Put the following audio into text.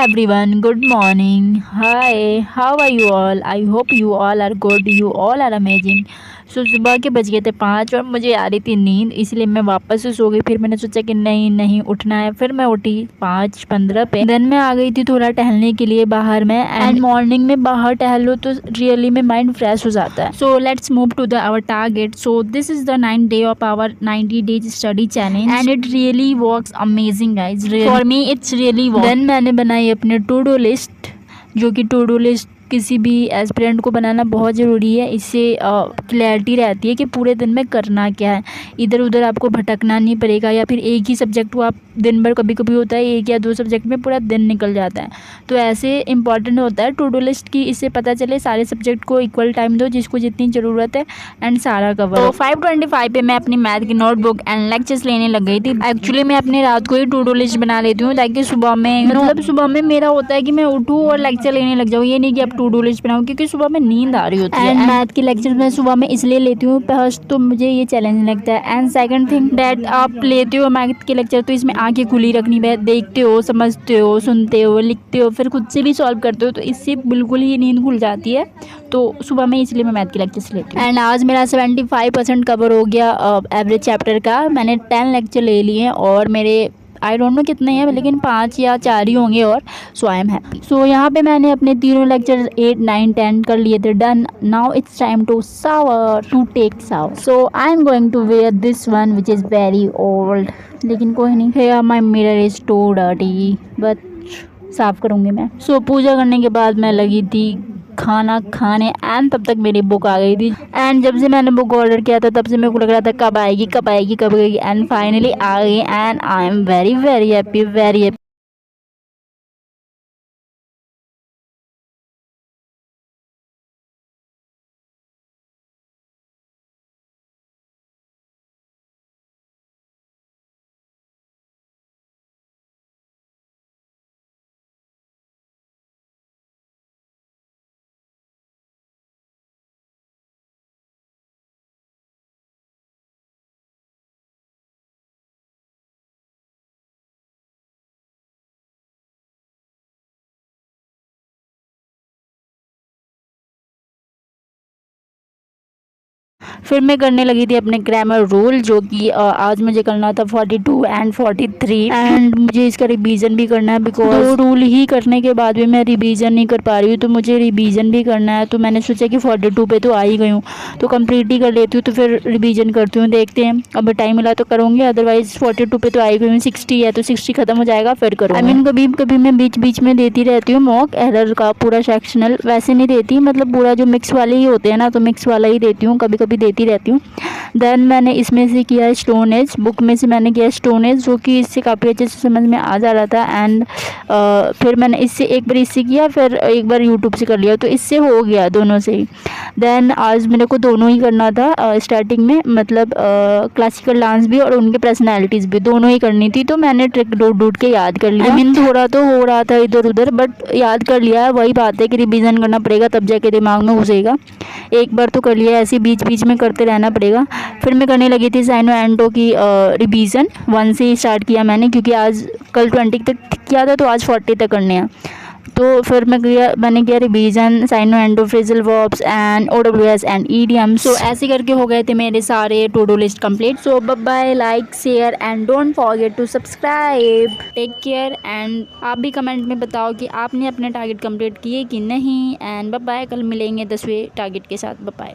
everyone, good morning. Hi, how are you all? I hope you all are good. You all are amazing. सुबह के बज गए थे 5 और मुझे आ रही थी नींद, इसलिए मैं वापस से सो गई। फिर मैंने सोचा कि नहीं नहीं उठना है, फिर मैं उठी 5:15 पे। देन मैं आ गई थी थोड़ा टहलने के लिए बाहर में। एंड मॉर्निंग में बाहर टहलो तो रियली में माइंड फ्रेश हो जाता है। So let's move to the our target. So this is the 9th day of our 90 days study challenge and it really works amazing guys. For me it's really work. Then मैंने बनाई अपने to do list, जो कि to do list किसी भी aspirant को बनाना बहुत ज़रूरी है। इससे क्लैरिटी रहती है कि पूरे दिन में करना क्या है, इधर उधर आपको भटकना नहीं पड़ेगा, या फिर एक ही सब्जेक्ट को आप दिन भर, कभी कभी होता है 1 या 2 सब्जेक्ट में पूरा दिन निकल जाता है, तो ऐसे इंपॉर्टेंट होता है टू डू लिस्ट की। इससे पता चले सारे सब्जेक्ट को इक्वल टाइम दो, जिसको जितनी ज़रूरत है, एंड सारा कवर। तो 5:25 पे मैं अपनी मैथ की नोटबुक एंड लेक्चर्स लेने लग गई थी। एक्चुअली मैं अपने रात को ही टू डू लिस्ट बना लेती हूँ, ताकि सुबह में मतलब सुबह में मेरा होता है कि मैं उठूँ और लेक्चर लेने लग जाऊँ। ये नहीं कि अब टू डू लिस्ट बनाऊँ, क्योंकि सुबह में नींद आ रही होती है। एंड मैथ की लेक्चर मैं सुबह में इसलिए लेती हूँ, फर्स्ट तो मुझे ये चैलेंज लगता है, एंड सेकंड थिंग दैट आप लेते हो मैथ के लेक्चर तो इसमें आंखें खुली रखनी है, देखते हो, समझते हो, सुनते हो, लिखते हो, फिर खुद से भी सॉल्व करते हो, तो इससे बिल्कुल ही नींद खुल जाती है। तो सुबह में इसलिए मैं मैथ की लेक्चर्स लेती हूँ। एंड आज मेरा 75% कवर हो गया एवरेज चैप्टर का। मैंने 10 लेक्चर ले लिए हैं और मेरे आई डोंट नो कितने हैं, लेकिन 5 या 4 ही होंगे, और सो आई एम हैप्पी। सो यहाँ पे मैंने अपने तीनों लेक्चर 8, 9, 10 कर लिए थे। Done. Now it's time to shower, to take shower. So I am going to wear this one which is very old, लेकिन कोई नहीं, here my mirror is too dirty, but साफ़ करूँगी मैं। सो पूजा करने के बाद मैं लगी थी खाना खाने, एंड तब तक मेरी बुक आ गई थी। एंड जब से मैंने बुक ऑर्डर किया था तब से मेरे को लग रहा था कब आएगी कब आएगी कब आएगी, एंड फाइनली आ गई। And I am very very happy, very happy. फिर मैं करने लगी थी अपने ग्रामर रूल, जो कि आज मुझे करना था 42 एंड 43, एंड मुझे इसका रिवीजन भी करना है, बिकॉज 2 रूल ही करने के बाद भी मैं रिवीजन नहीं कर पा रही हूँ, तो मुझे रिवीजन भी करना है। तो मैंने सोचा कि 42 पे तो आ ही गई हूँ, तो कंप्लीट ही कर लेती हूँ, तो फिर रिवीजन करती हूँ। देखते हैं, अब टाइम मिला तो करूँगी, अदरवाइज 42 पे तो आ ही गई हूँ। 60 है तो 60 खत्म हो जाएगा, फिर करूँगी। आई मीन कभी कभी मैं बीच बीच में देती रहती हूँ मॉक एरर का पूरा सेक्शनल, वैसे नहीं देती, मतलब पूरा जो मिक्स वाले ही होते हैं ना, तो मिक्स वाला ही देती हूँ, कभी कभी देती रहती हूँ। देन मैंने इसमें से किया स्टोन एज, बुक में से मैंने किया स्टोन एज, जो कि इससे काफ़ी अच्छे से समझ में आ जा रहा था। एंड फिर मैंने इससे एक बार इससे किया, फिर एक बार यूट्यूब से कर लिया, तो इससे हो गया दोनों से ही। देन आज मेरे को दोनों ही करना था स्टार्टिंग में, मतलब क्लासिकल डांस भी और उनके पर्सनैलिटीज़ भी दोनों ही करनी थी, तो मैंने ट्रिक ढूंढ ढूंढ के याद कर लिया। आई मीन थोड़ा तो हो रहा था इधर उधर, बट याद कर लिया है। वही बात है कि रिवीजन करना पड़ेगा, तब जाके दिमाग में घुसेगा। एक बार तो कर लिया, ऐसे बीच बीच में करते रहना पड़ेगा। फिर मैं करने लगी थी साइनो एंटो की रिवीजन। 1 से ही स्टार्ट किया मैंने, क्योंकि आज कल 20 तक किया था, तो आज 40 तक करने हैं। तो फिर मैंने किया revision syno anto, phrasal verbs and OWS and idioms. So ऐसे करके हो गए थे मेरे सारे to do list complete. So bye, like, share and don't forget to subscribe. Take care, and आप भी कमेंट में बताओ कि आपने अपने टारगेट कंप्लीट किए कि नहीं। एंड बाय, कल मिलेंगे 10वें टारगेट के साथ। बाय।